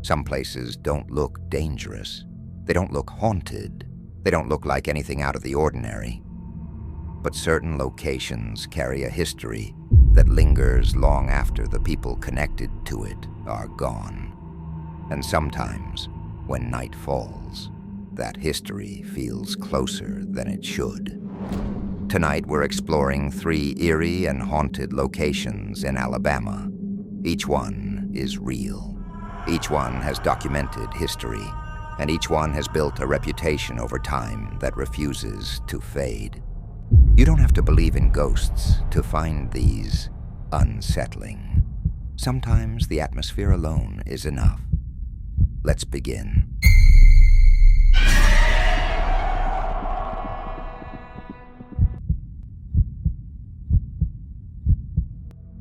Some places don't look dangerous. They don't look haunted. They don't look like anything out of the ordinary. But certain locations carry a history that lingers long after the people connected to it are gone. And sometimes, when night falls, that history feels closer than it should. Tonight we're exploring 3 eerie and haunted locations in Alabama. Each one is real. Each one has documented history, and each one has built a reputation over time that refuses to fade. You don't have to believe in ghosts to find these unsettling. Sometimes the atmosphere alone is enough. Let's begin.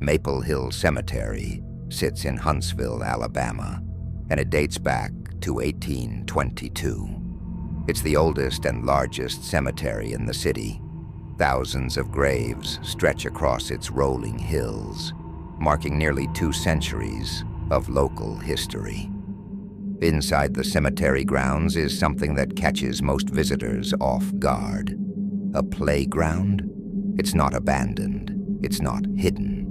Maple Hill Cemetery sits in Huntsville, Alabama, and it dates back to 1822. It's the oldest and largest cemetery in the city. Thousands of graves stretch across its rolling hills, marking nearly 2 centuries of local history. Inside the cemetery grounds is something that catches most visitors off guard. A playground? It's not abandoned. It's not hidden.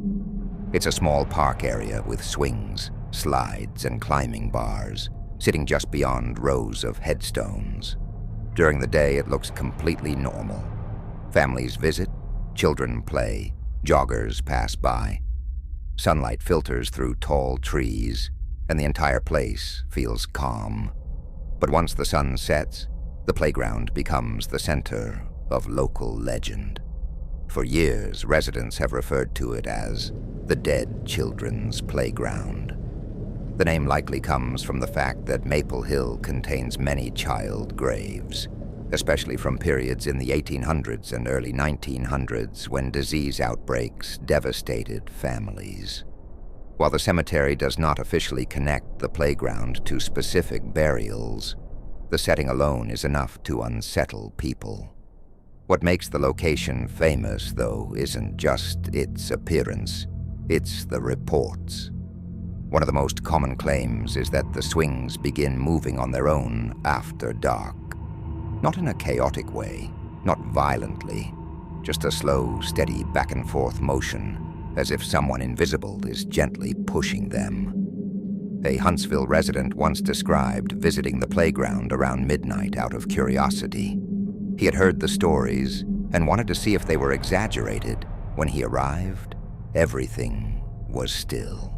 It's a small park area with swings, slides, and climbing bars, sitting just beyond rows of headstones. During the day, it looks completely normal. Families visit, children play, joggers pass by. Sunlight filters through tall trees, and the entire place feels calm. But once the sun sets, the playground becomes the center of local legend. For years, residents have referred to it as the Dead Children's Playground. The name likely comes from the fact that Maple Hill contains many child graves, especially from periods in the 1800s and early 1900s when disease outbreaks devastated families. While the cemetery does not officially connect the playground to specific burials, the setting alone is enough to unsettle people. What makes the location famous, though, isn't just its appearance, it's the reports. One of the most common claims is that the swings begin moving on their own after dark. Not in a chaotic way, not violently, just a slow, steady back-and-forth motion, as if someone invisible is gently pushing them. A Huntsville resident once described visiting the playground around midnight out of curiosity. He had heard the stories and wanted to see if they were exaggerated. When he arrived, everything was still.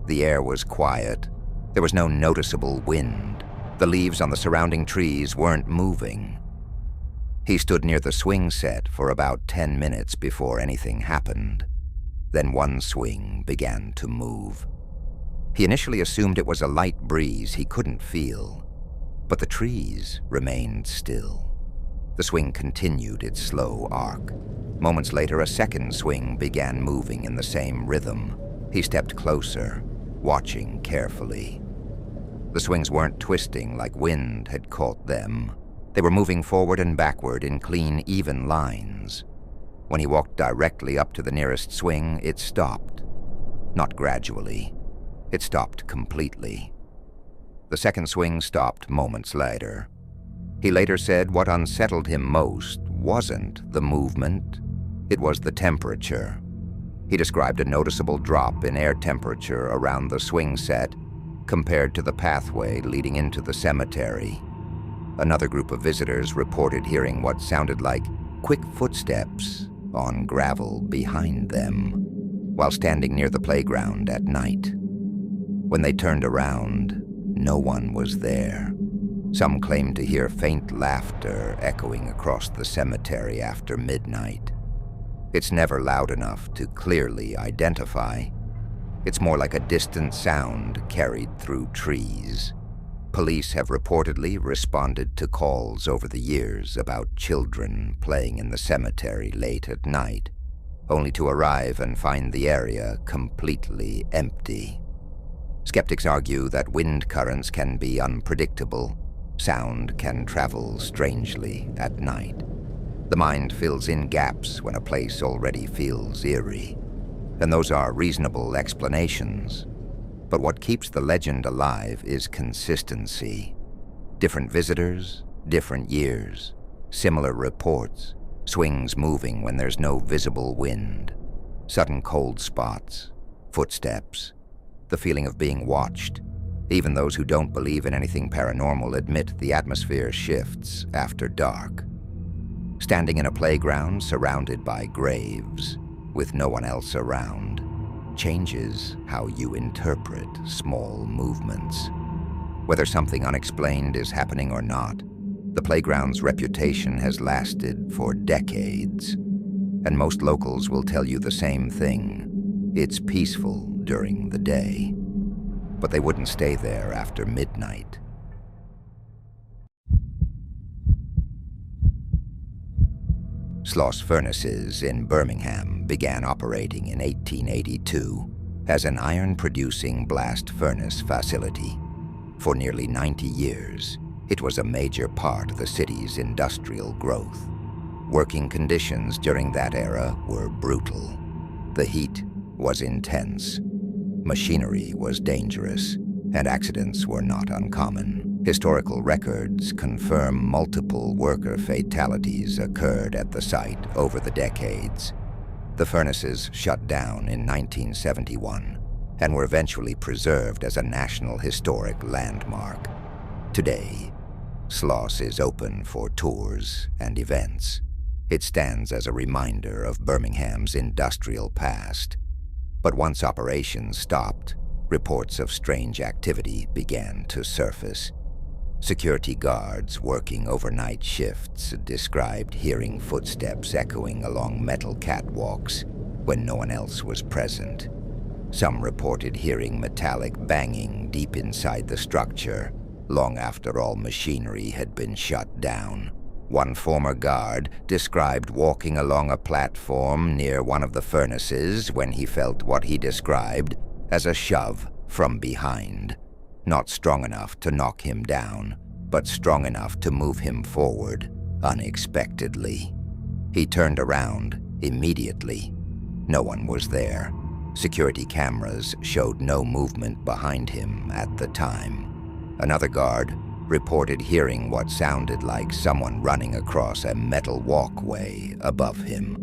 The air was quiet. There was no noticeable wind. The leaves on the surrounding trees weren't moving. He stood near the swing set for about 10 minutes before anything happened. Then one swing began to move. He initially assumed it was a light breeze he couldn't feel, but the trees remained still. The swing continued its slow arc. Moments later, a second swing began moving in the same rhythm. He stepped closer, watching carefully. The swings weren't twisting like wind had caught them. They were moving forward and backward in clean, even lines. When he walked directly up to the nearest swing, it stopped. Not gradually. It stopped completely. The second swing stopped moments later. He later said what unsettled him most wasn't the movement, it was the temperature. He described a noticeable drop in air temperature around the swing set compared to the pathway leading into the cemetery. Another group of visitors reported hearing what sounded like quick footsteps on gravel behind them while standing near the playground at night. When they turned around, no one was there. Some claimed to hear faint laughter echoing across the cemetery after midnight. It's never loud enough to clearly identify. It's more like a distant sound carried through trees. Police have reportedly responded to calls over the years about children playing in the cemetery late at night, only to arrive and find the area completely empty. Skeptics argue that wind currents can be unpredictable. Sound can travel strangely at night. The mind fills in gaps when a place already feels eerie, and those are reasonable explanations. But what keeps the legend alive is consistency. Different visitors, different years, similar reports, swings moving when there's no visible wind, sudden cold spots, footsteps, the feeling of being watched. Even those who don't believe in anything paranormal admit the atmosphere shifts after dark. Standing in a playground surrounded by graves, with no one else around, changes how you interpret small movements. Whether something unexplained is happening or not, the playground's reputation has lasted for decades, and most locals will tell you the same thing. It's peaceful during the day, but they wouldn't stay there after midnight. Sloss Furnaces in Birmingham began operating in 1882 as an iron-producing blast furnace facility. For nearly 90 years, it was a major part of the city's industrial growth. Working conditions during that era were brutal. The heat was intense, machinery was dangerous, and accidents were not uncommon. Historical records confirm multiple worker fatalities occurred at the site over the decades. The furnaces shut down in 1971 and were eventually preserved as a National Historic Landmark. Today, Sloss is open for tours and events. It stands as a reminder of Birmingham's industrial past. But once operations stopped, reports of strange activity began to surface. Security guards working overnight shifts described hearing footsteps echoing along metal catwalks when no one else was present. Some reported hearing metallic banging deep inside the structure, long after all machinery had been shut down. One former guard described walking along a platform near one of the furnaces when he felt what he described as a shove from behind. Not strong enough to knock him down, but strong enough to move him forward unexpectedly. He turned around immediately. No one was there. Security cameras showed no movement behind him at the time. Another guard reported hearing what sounded like someone running across a metal walkway above him.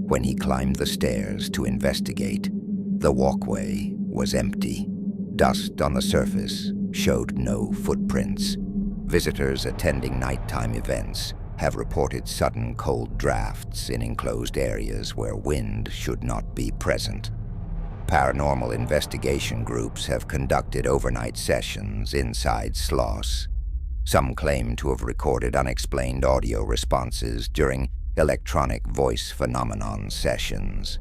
When he climbed the stairs to investigate, the walkway was empty. Dust on the surface showed no footprints. Visitors attending nighttime events have reported sudden cold drafts in enclosed areas where wind should not be present. Paranormal investigation groups have conducted overnight sessions inside Sloss. Some claim to have recorded unexplained audio responses during electronic voice phenomenon sessions.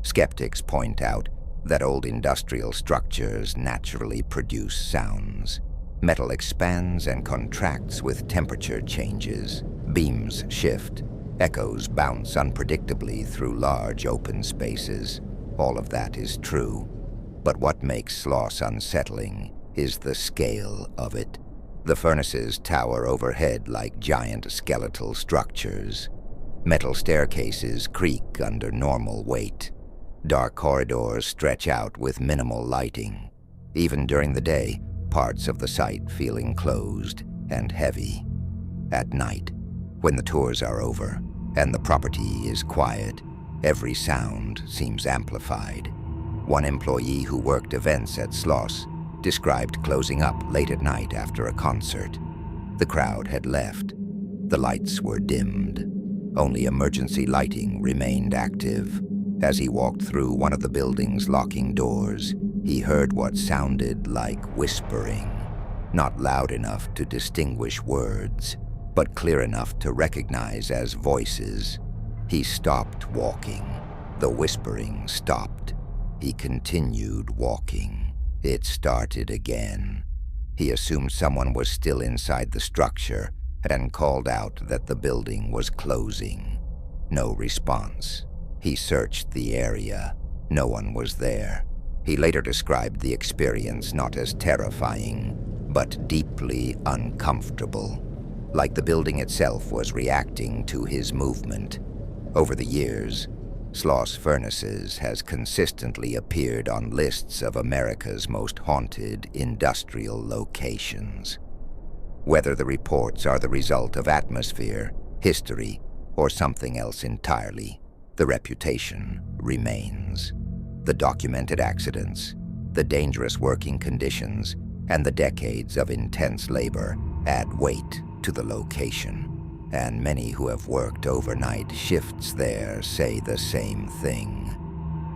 Skeptics point out that old industrial structures naturally produce sounds. Metal expands and contracts with temperature changes. Beams shift. Echoes bounce unpredictably through large open spaces. All of that is true. But what makes Sloss unsettling is the scale of it. The furnaces tower overhead like giant skeletal structures. Metal staircases creak under normal weight. Dark corridors stretch out with minimal lighting. Even during the day, parts of the site feel enclosed and heavy. At night, when the tours are over and the property is quiet, every sound seems amplified. One employee who worked events at Sloss described closing up late at night after a concert. The crowd had left. The lights were dimmed. Only emergency lighting remained active. As he walked through one of the building's locking doors, he heard what sounded like whispering. Not loud enough to distinguish words, but clear enough to recognize as voices. He stopped walking. The whispering stopped. He continued walking. It started again. He assumed someone was still inside the structure and called out that the building was closing. No response. He searched the area. No one was there. He later described the experience not as terrifying, but deeply uncomfortable, like the building itself was reacting to his movement. Over the years, Sloss Furnaces has consistently appeared on lists of America's most haunted industrial locations. Whether the reports are the result of atmosphere, history, or something else entirely, the reputation remains. The documented accidents, the dangerous working conditions, and the decades of intense labor add weight to the location. And many who have worked overnight shifts there say the same thing.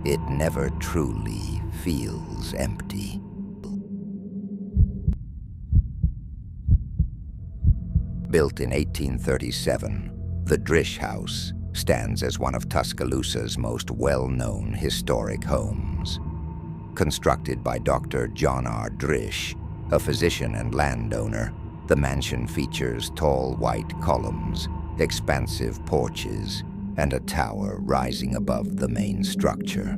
It never truly feels empty. Built in 1837, the Drish House stands as one of Tuscaloosa's most well-known historic homes. Constructed by Dr. John R. Drish, a physician and landowner, the mansion features tall white columns, expansive porches, and a tower rising above the main structure.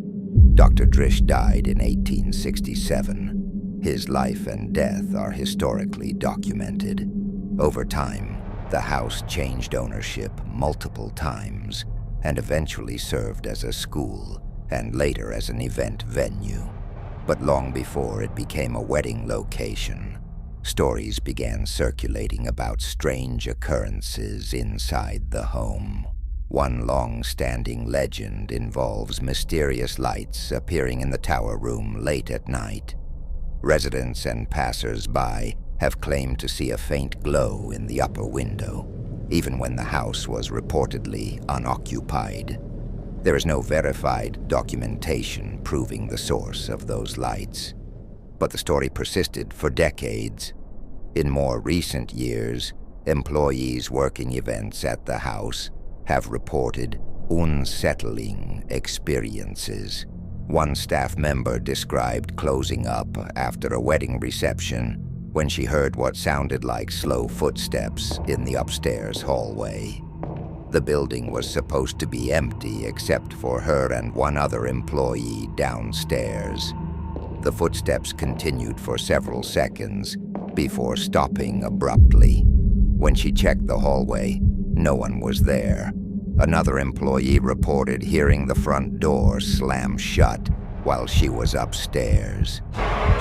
Dr. Drish died in 1867. His life and death are historically documented. Over time, the house changed ownership multiple times and eventually served as a school and later as an event venue. But long before it became a wedding location, stories began circulating about strange occurrences inside the home. One long-standing legend involves mysterious lights appearing in the tower room late at night. Residents and passers-by have claimed to see a faint glow in the upper window, even when the house was reportedly unoccupied. There is no verified documentation proving the source of those lights, but the story persisted for decades. In more recent years, employees working events at the house have reported unsettling experiences. One staff member described closing up after a wedding reception when she heard what sounded like slow footsteps in the upstairs hallway. The building was supposed to be empty except for her and one other employee downstairs. The footsteps continued for several seconds before stopping abruptly. When she checked the hallway, no one was there. Another employee reported hearing the front door slam shut while she was upstairs.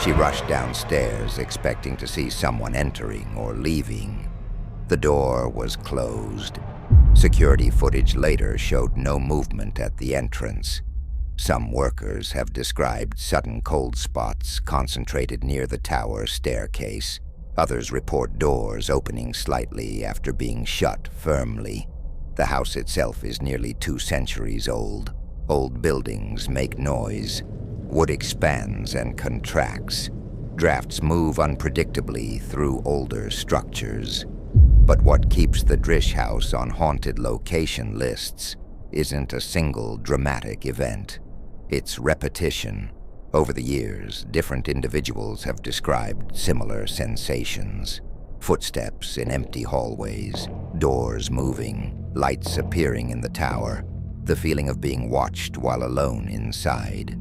She rushed downstairs expecting to see someone entering or leaving. The door was closed. Security footage later showed no movement at the entrance. Some workers have described sudden cold spots concentrated near the tower staircase. Others report doors opening slightly after being shut firmly. The house itself is nearly 2 centuries old. Old buildings make noise. Wood expands and contracts. Drafts move unpredictably through older structures. But what keeps the Drish House on haunted location lists isn't a single dramatic event. It's repetition. Over the years, different individuals have described similar sensations. Footsteps in empty hallways, doors moving, lights appearing in the tower, the feeling of being watched while alone inside.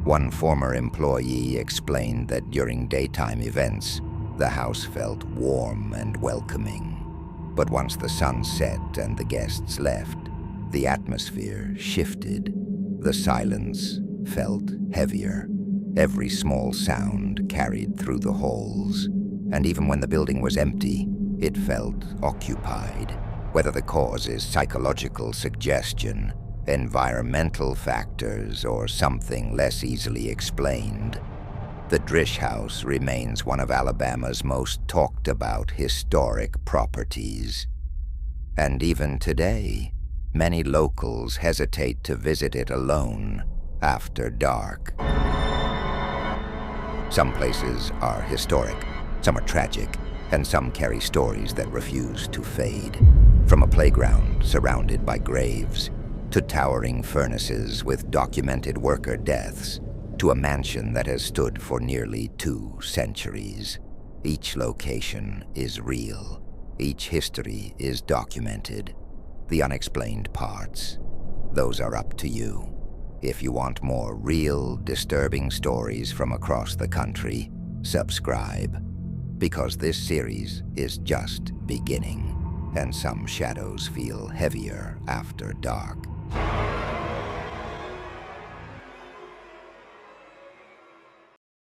One former employee explained that during daytime events, the house felt warm and welcoming. But once the sun set and the guests left, the atmosphere shifted. The silence felt heavier. Every small sound carried through the halls. And even when the building was empty, it felt occupied. Whether the cause is psychological suggestion, environmental factors, or something less easily explained, the Drish House remains one of Alabama's most talked about historic properties. And even today, many locals hesitate to visit it alone after dark. Some places are historic, some are tragic, and some carry stories that refuse to fade. From a playground surrounded by graves, to towering furnaces with documented worker deaths, to a mansion that has stood for nearly 2 centuries. Each location is real. Each history is documented. The unexplained parts, those are up to you. If you want more real, disturbing stories from across the country, subscribe. Because this series is just beginning, and some shadows feel heavier after dark.